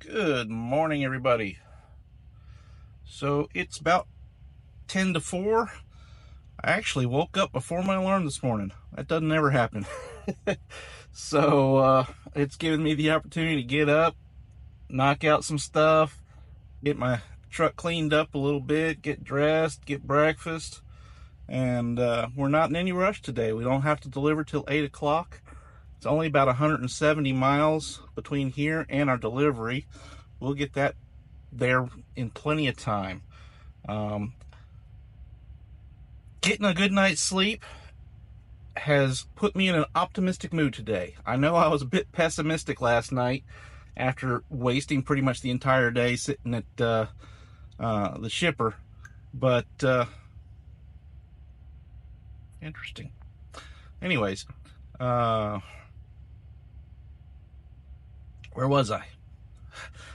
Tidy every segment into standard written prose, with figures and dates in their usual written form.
Good morning, everybody. So it's about 10 to 4. I actually woke up before my alarm this morning. That doesn't ever happen. So it's given me the opportunity to get up, knock out some stuff, get my truck cleaned up a little bit, get dressed, get breakfast. And we're not in any rush today. We don't have to deliver till 8 o'clock. It's only about 170 miles between here and our delivery. We'll get that there in plenty of time. Getting a good night's sleep has put me in an optimistic mood today. I know I was a bit pessimistic last night after wasting pretty much the entire day sitting at the shipper, but interesting. Anyways, where was I?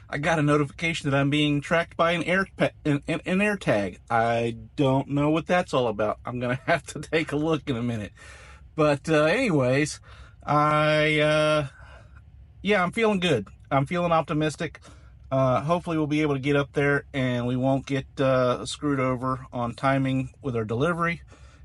I got a notification that I'm being tracked by an AirTag. I don't know what that's all about. I'm gonna have to take a look in a minute. But anyways, I'm feeling good. I'm feeling optimistic. Hopefully we'll be able to get up there and we won't get screwed over on timing with our delivery,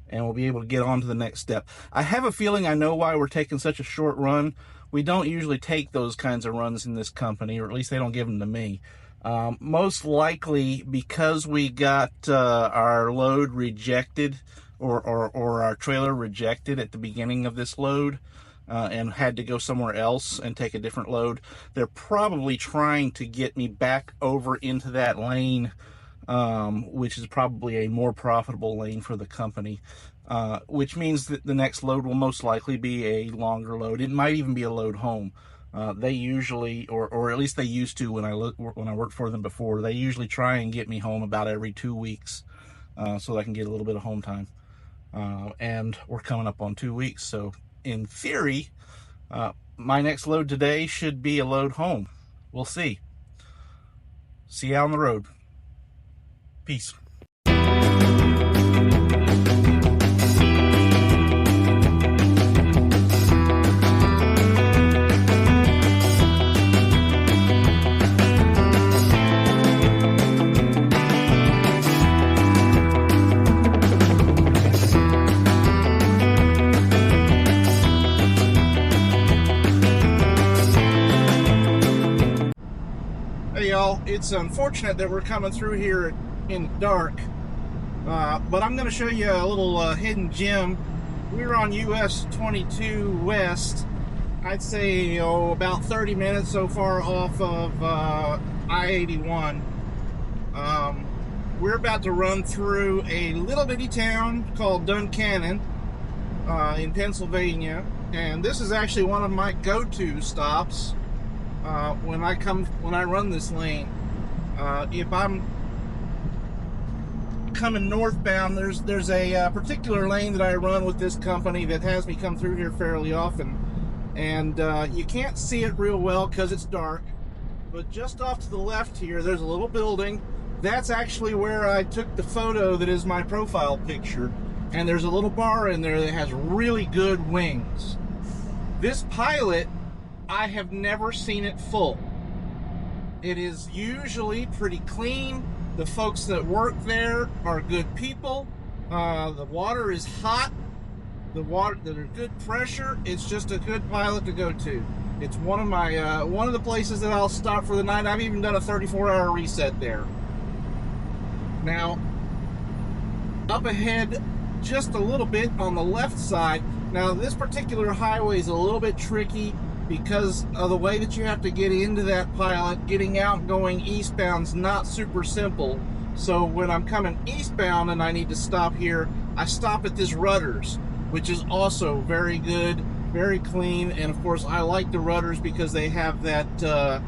and we'll be able to get on to the next step. I have a feeling I know why we're taking such a short run. We don't usually take those kinds of runs in this company, or at least they don't give them to me. Most likely because we got our load rejected, or our trailer rejected at the beginning of this load, and had to go somewhere else and take a different load. They're probably trying to get me back over into that lane, which is probably a more profitable lane for the company. Which means that the next load will most likely be a longer load. It might even be a load home. They usually, or at least they used to when I worked for them before, they usually try and get me home about every 2 weeks, so I can get a little bit of home time. And we're coming up on 2 weeks, so in theory, my next load today should be a load home. We'll see. See you on the road. Peace. It's unfortunate that we're coming through here in the dark, but I'm going to show you a little hidden gem. We're on US22 West. I'd say about 30 minutes so far off of I-81. We're about to run through a little bitty town called Duncannon in Pennsylvania, and this is actually one of my go-to stops when I run this lane. If I'm coming northbound, there's a particular lane that I run with this company that has me come through here fairly often, and you can't see it real well because it's dark, but just off to the left here there's a little building. That's actually where I took the photo that is my profile picture, and there's a little bar in there that has really good wings. This Pilot, I have never seen it full. It is usually pretty clean. The folks that work there are good people. The water is hot. There's good pressure. It's just a good Pilot to go to. It's one of the places that I'll stop for the night. I've even done a 34-hour reset there. Now, up ahead just a little bit on the left side. Now, this particular highway is a little bit tricky because of the way that you have to get into that Pilot. Getting out and going eastbound's not super simple. So when I'm coming eastbound and I need to stop here, I stop at this Rudders, which is also very good, very clean. And of course, I like the Rudders because they have that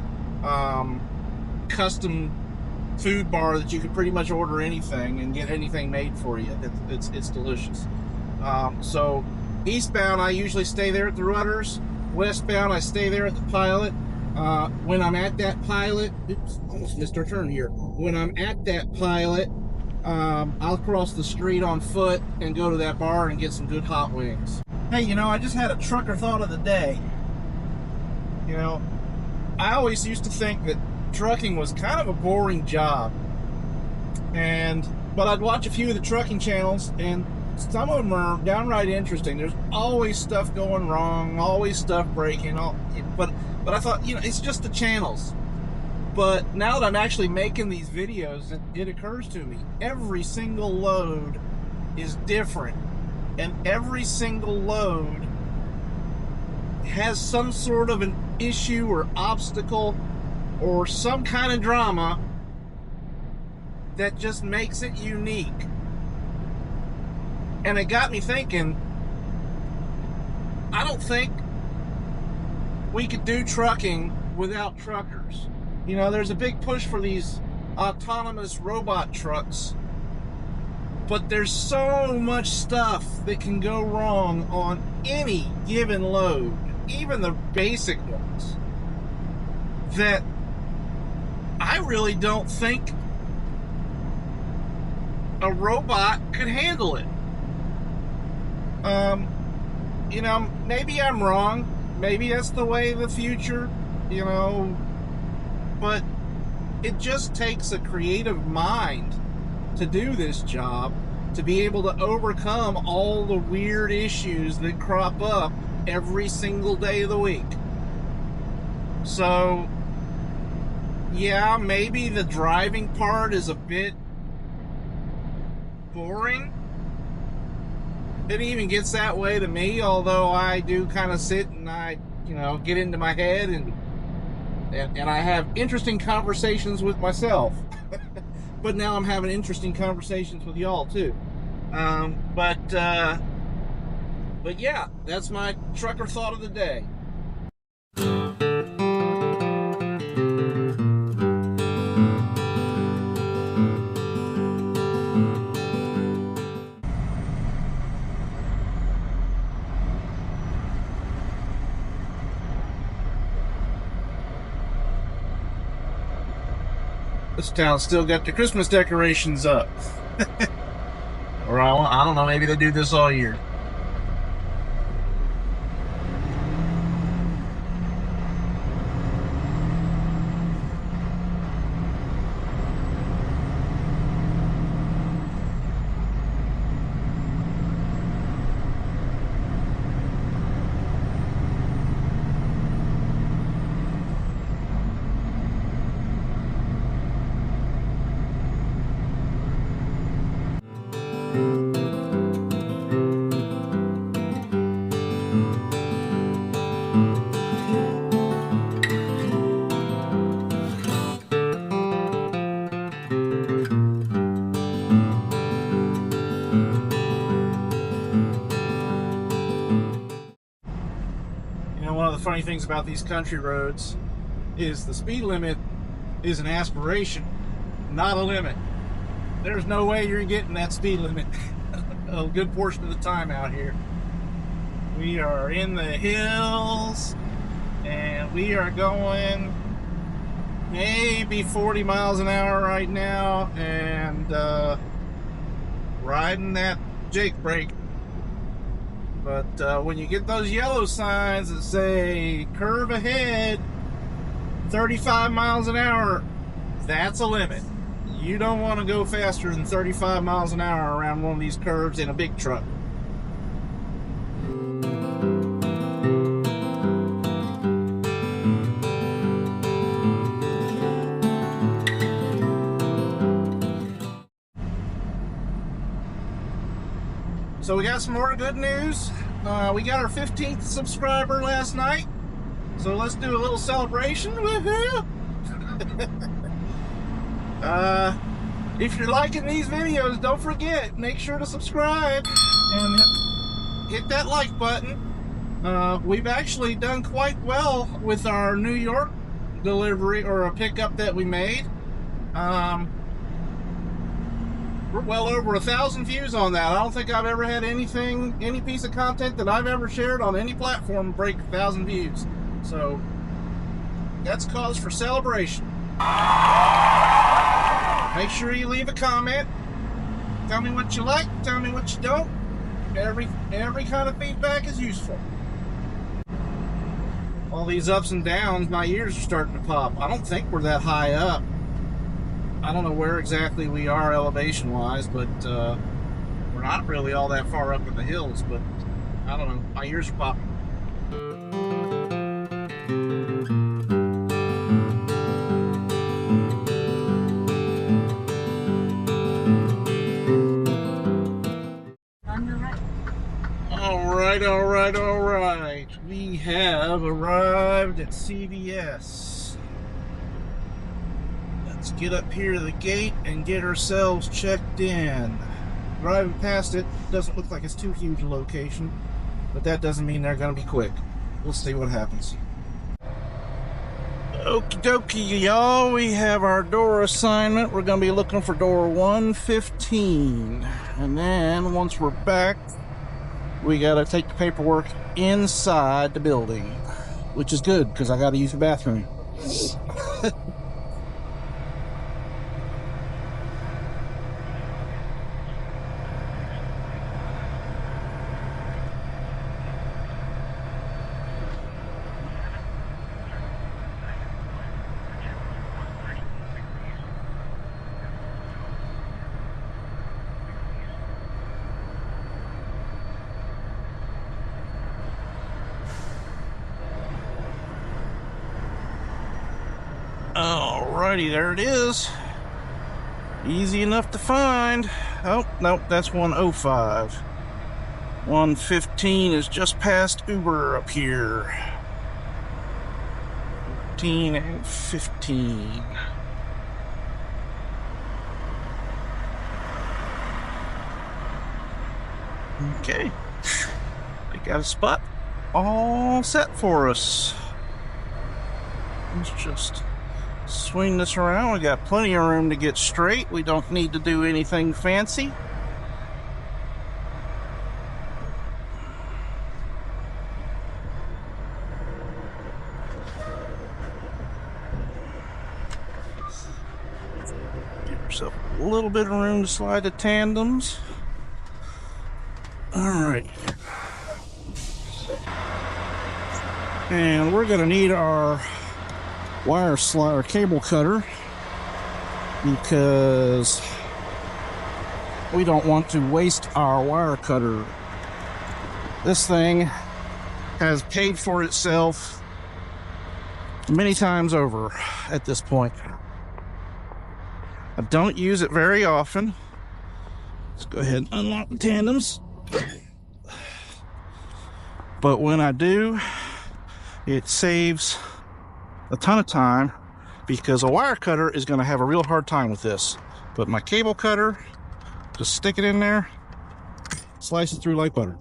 custom food bar that you can pretty much order anything and get anything made for you. It's delicious. So eastbound, I usually stay there at the Rudders. Westbound, I stay there at the Pilot. When I'm at that Pilot, oops, almost missed our turn here. When I'm at that Pilot, I'll cross the street on foot and go to that bar and get some good hot wings. Hey, you know, I just had a trucker thought of the day. You know, I always used to think that trucking was kind of a boring job, but I'd watch a few of the trucking channels, and some of them are downright interesting. There's always stuff going wrong, always stuff breaking. But I thought, you know, it's just the channels. But now that I'm actually making these videos, it occurs to me, every single load is different, and every single load has some sort of an issue or obstacle or some kind of drama that just makes it unique. And it got me thinking, I don't think we could do trucking without truckers. You know, there's a big push for these autonomous robot trucks, but there's so much stuff that can go wrong on any given load, even the basic ones, that I really don't think a robot could handle it. You know, maybe I'm wrong. Maybe that's the way of the future, you know, but it just takes a creative mind to do this job, to be able to overcome all the weird issues that crop up every single day of the week. So, yeah, maybe the driving part is a bit boring. It even gets that way to me, although I do kind of sit and I, you know, get into my head and I have interesting conversations with myself. But now I'm having interesting conversations with y'all too. But yeah, that's my trucker thought of the day. This town still got the Christmas decorations up. Or I don't know, maybe they do this all year. One of the funny things about these country roads is the speed limit is an aspiration, not a limit. There's no way you're getting that speed limit a good portion of the time out here. We are in the hills and we are going maybe 40 miles an hour right now and riding that Jake brake. But when you get those yellow signs that say curve ahead 35 miles an hour, that's a limit. You don't want to go faster than 35 miles an hour around one of these curves in a big truck. So we got some more good news. We got our 15th subscriber last night. So let's do a little celebration. Woohoo! If you're liking these videos, don't forget, make sure to subscribe and hit that like button. We've actually done quite well with our New York delivery or a pickup that we made. We're well over 1,000 views on that. I don't think I've ever had any piece of content that I've ever shared on any platform break 1,000 views. So that's cause for celebration. Make sure you leave a comment. Tell me what you like, tell me what you don't. Every kind of feedback is useful. All these ups and downs, my ears are starting to pop. I don't think we're that high up. I don't know where exactly we are elevation wise, but we're not really all that far up in the hills, but I don't know, my ears are popping. On your right. All right. We have arrived at CVS. Let's get up here to the gate and get ourselves checked in. Driving past it doesn't look like it's too huge a location, but that doesn't mean they're going to be quick. We'll see what happens. Okie dokie, y'all. We have our door assignment. We're going to be looking for door 115. And then once we're back, we got to take the paperwork inside the building, which is good because I got to use the bathroom. Alrighty, there it is. Easy enough to find. Oh, nope, that's 105. 115 is just past Uber up here. 14 and 15. Okay. They got a spot all set for us. Let's just swing this around. We got plenty of room to get straight. We don't need to do anything fancy. Give yourself a little bit of room to slide the tandems. Alright. And we're going to need our wire slider cable cutter because we don't want to waste our wire cutter. This thing has paid for itself many times over at this point. I don't use it very often. Let's go ahead and unlock the tandems. But when I do, it saves a ton of time because a wire cutter is going to have a real hard time with this. But my cable cutter, just stick it in there, slice it through like butter.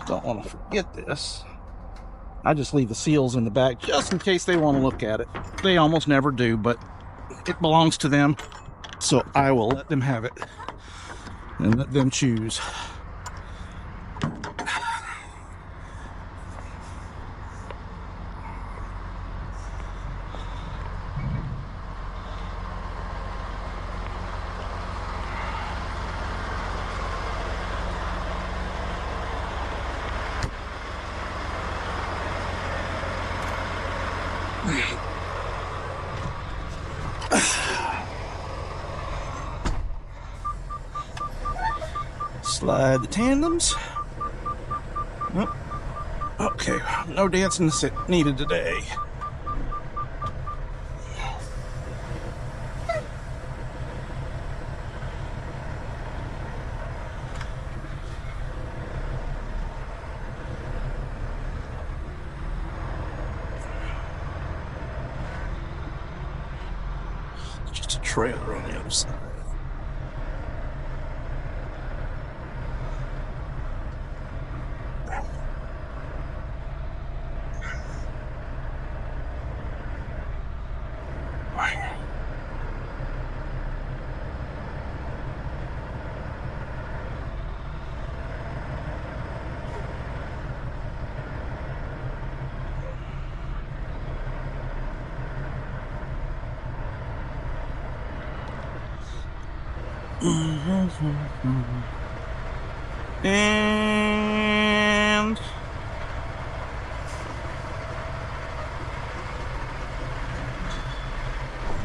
Don't want to forget this. I just leave the seals in the back just in case they want to look at it. They almost never do, but it belongs to them, so I will let them have it and let them choose. Slide the tandems. Oh, okay, no dancing needed today. Just a trailer on the other side. And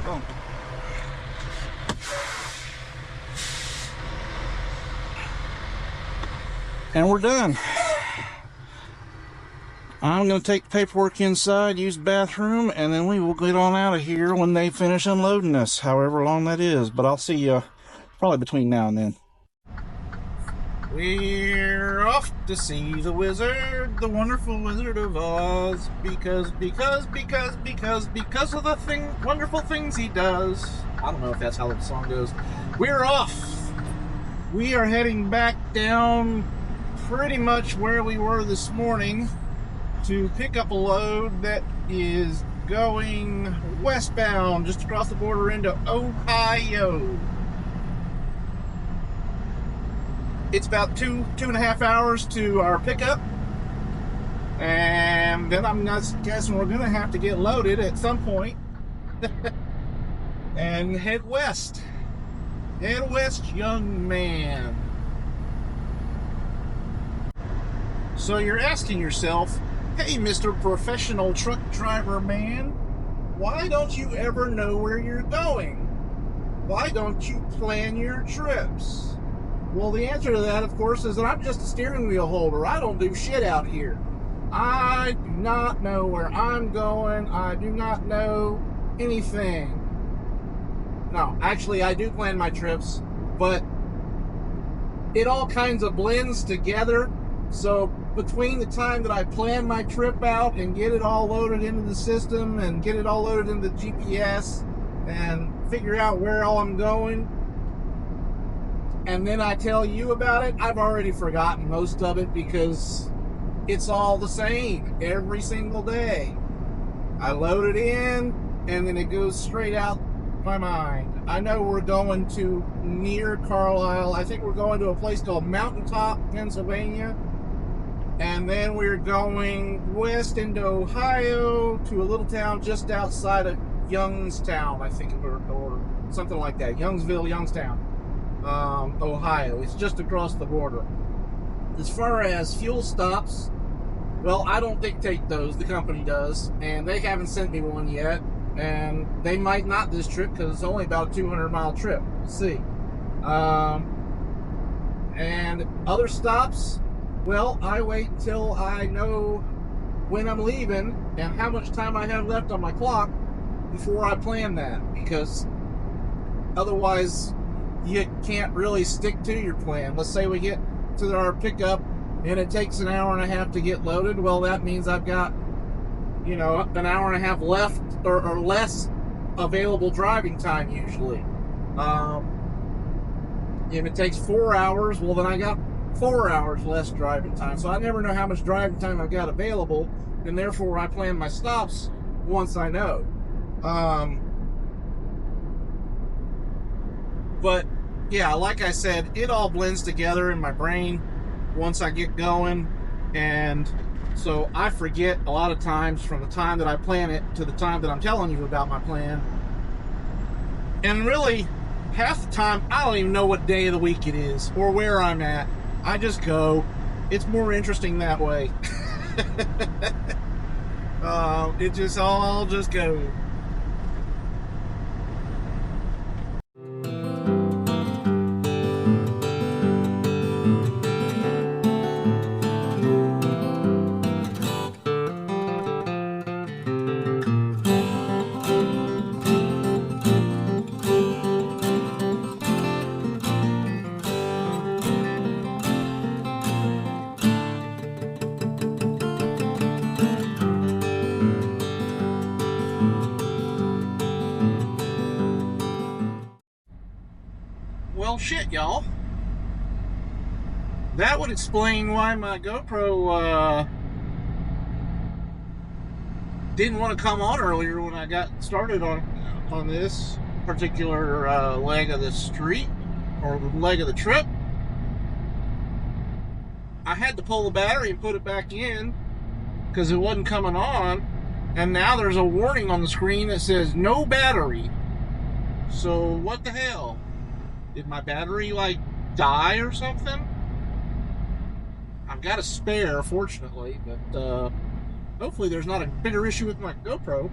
oh. And we're done. I'm going to take the paperwork inside, use the bathroom, and then we will get on out of here when they finish unloading us, however long that is. But I'll see you probably between now and then. We're off to see the wizard, the wonderful Wizard of Oz, because of the wonderful things he does. I don't know if that's how the song goes. We're off. We are heading back down pretty much where we were this morning to pick up a load that is going westbound just across the border into Ohio. It's about two and a half hours to our pickup, and then I'm guessing we're gonna have to get loaded at some point and head west. Head west, young man. So you're asking yourself, hey, Mr. Professional Truck Driver Man, why don't you ever know where you're going? Why don't you plan your trips? Well, the answer to that, of course, is that I'm just a steering wheel holder. I don't do shit out here. I do not know where I'm going. I do not know anything. No, actually, I do plan my trips, but it all kinds of blends together. So between the time that I plan my trip out and get it all loaded into the system and get it all loaded into the GPS and figure out where all I'm going, and then I tell you about it, I've already forgotten most of it because it's all the same every single day. I load it in and then it goes straight out my mind. I know we're going to near Carlisle. I think we're going to a place called Mountaintop, Pennsylvania. And then we're going west into Ohio to a little town just outside of Youngstown, I think, or something like that. Youngstown, Ohio. It's just across the border. As far as fuel stops, well, I don't dictate those. The company does. And they haven't sent me one yet. And they might not this trip because it's only about a 200-mile trip. We'll see. And other stops, well, I wait until I know when I'm leaving and how much time I have left on my clock before I plan that, because otherwise you can't really stick to your plan. Let's say we get to our pickup and it takes an hour and a half to get loaded. Well, that means I've got, an hour and a half left or less available driving time usually. If it takes 4 hours, well, then I got 4 hours less driving time. So I never know how much driving time I've got available, and therefore I plan my stops once I know. But yeah, like I said, it all blends together in my brain once I get going, and so I forget a lot of times from the time that I plan it to the time that I'm telling you about my plan. And really, half the time, I don't even know what day of the week it is or where I'm at. I just go. It's more interesting that way. It just all just goes. Well, shit, y'all. That would explain why my GoPro didn't want to come on earlier when I got started on this particular leg of the street, or the leg of the trip. I had to pull the battery and put it back in because it wasn't coming on, and now there's a warning on the screen that says no battery. So what the hell? Did my battery, like, die or something? I've got a spare, fortunately, but hopefully there's not a bigger issue with my GoPro.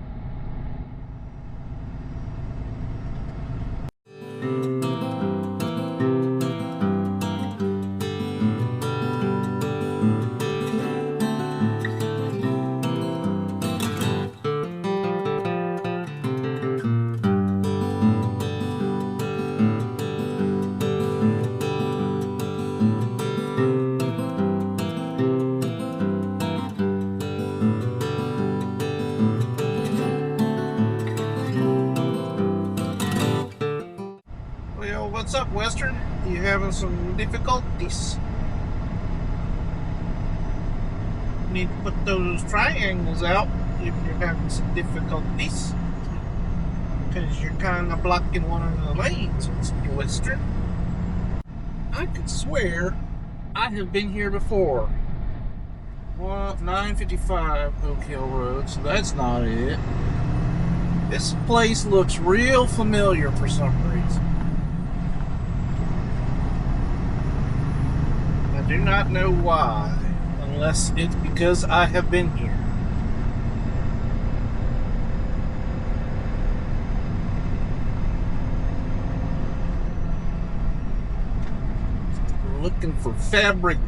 Well, what's up, Western? You having some difficulties? Need to put those triangles out if you're having some difficulties. Because you're kind of blocking one of the lanes, Mr. Western. I could swear I have been here before. Well, 955 Oak Hill Road, so that's not it. This place looks real familiar for some reason. I do not know why, unless it's because I have been here. We're looking for Fabrical.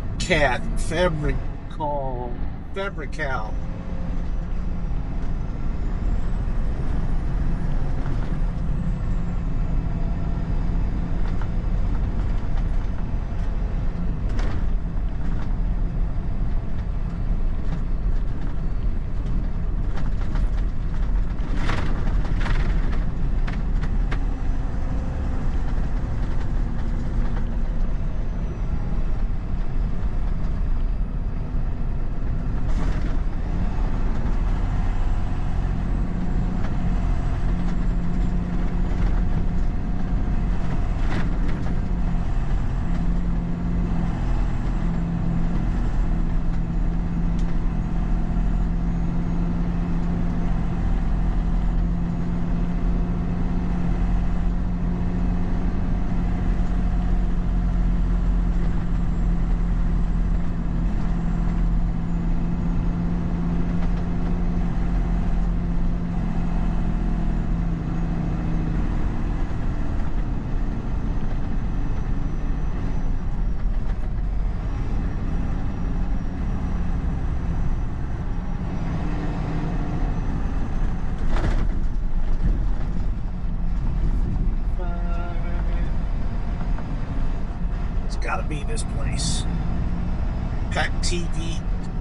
Gotta be this place.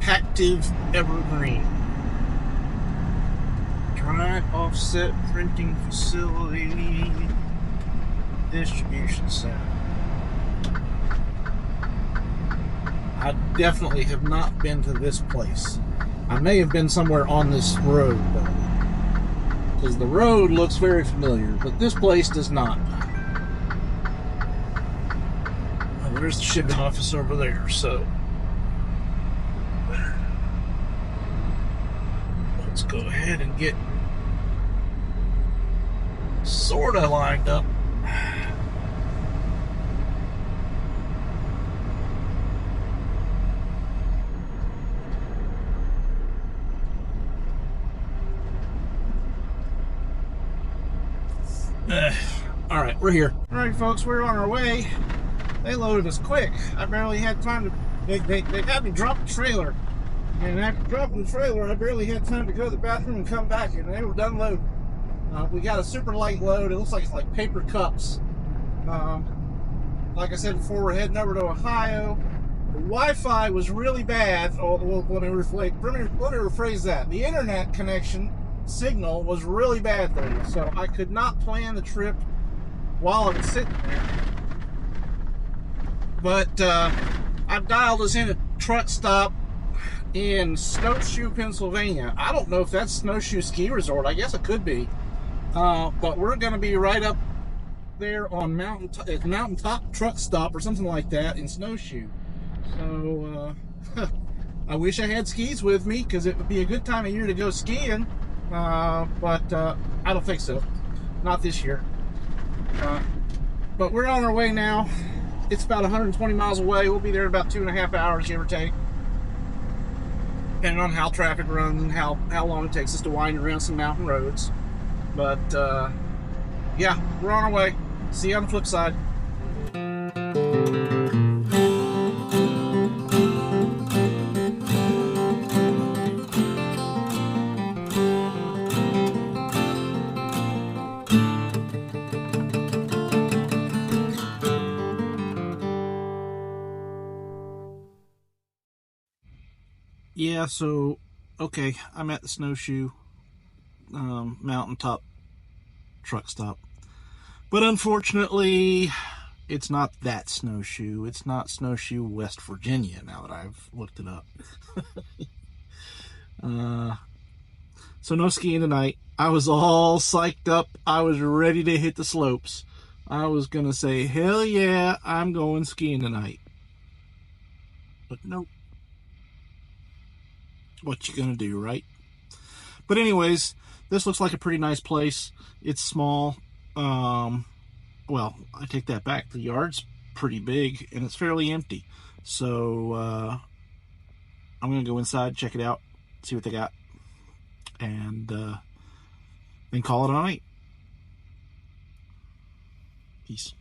Pactive Evergreen. Dry offset printing facility. Distribution center. I definitely have not been to this place. I may have been somewhere on this road though, because the road looks very familiar, but this place does not. There's the shipping office over there, so let's go ahead and get sorta lined up. All right, we're here. All right, folks, we're on our way. They loaded us quick. I barely had time to. They had me drop the trailer, and after dropping the trailer, I barely had time to go to the bathroom and come back, and they were done loading. We got a super light load. It looks like it's like paper cups. Like I said before, we're heading over to Ohio. The Wi-Fi was really bad. Oh, well, let me rephrase that. The internet connection signal was really bad there, so I could not plan the trip while I was sitting there. But I've dialed us in a truck stop in Snowshoe, Pennsylvania. I don't know if that's Snowshoe Ski Resort. I guess it could be. But we're going to be right up there on Mountaintop Truck Stop or something like that in Snowshoe. So I wish I had skis with me because it would be a good time of year to go skiing. But I don't think so. Not this year. But we're on our way now. It's about 120 miles away. We'll be there in about 2.5 hours, give or take. Depending on how traffic runs and how long it takes us to wind around some mountain roads. But yeah, we're on our way. See you on the flip side. Yeah, so, okay, I'm at the Snowshoe Mountaintop truck stop. But unfortunately, it's not that Snowshoe. It's not Snowshoe, West Virginia, now that I've looked it up. So no skiing tonight. I was all psyched up. I was ready to hit the slopes. I was going to say, hell yeah, I'm going skiing tonight. But nope. What you gonna do, right? But anyways, this looks like a pretty nice place. It's small. Well, I take that back. The yard's pretty big and it's fairly empty. So I'm gonna go inside, check it out, see what they got, and then call it a night. Peace.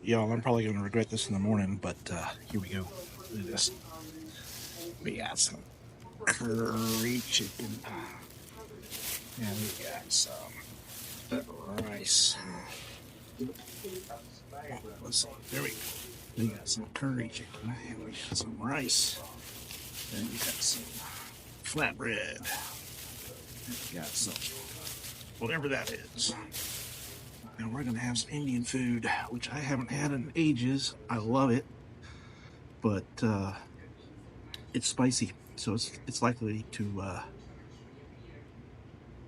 Y'all, I'm probably going to regret this in the morning, but here we go. Look at this. We got some curry chicken. And we got some rice. Let's see. There we go. We got some curry chicken. And we got some rice. And we got some flatbread. And we got some whatever that is. And we're gonna have some Indian food, which I haven't had in ages. I love it, but it's spicy, so it's likely to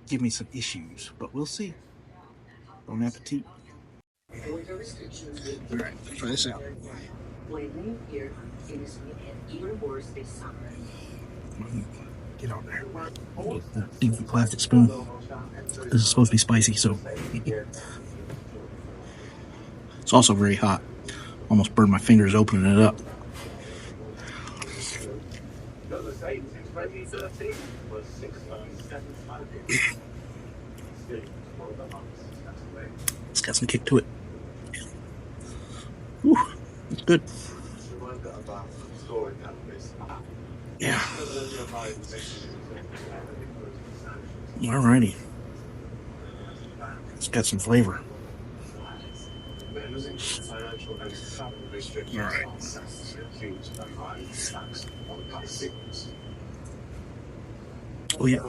give me some issues. But we'll see. Bon appetit. All right, let's try this out. Get on there. Dinky plastic spoon. This is supposed to be spicy, so. It's also very hot. Almost burned my fingers opening it up. It's got some kick to it. Whew, it's good. Yeah. Alrighty. It's got some flavor. Alright. Oh yeah.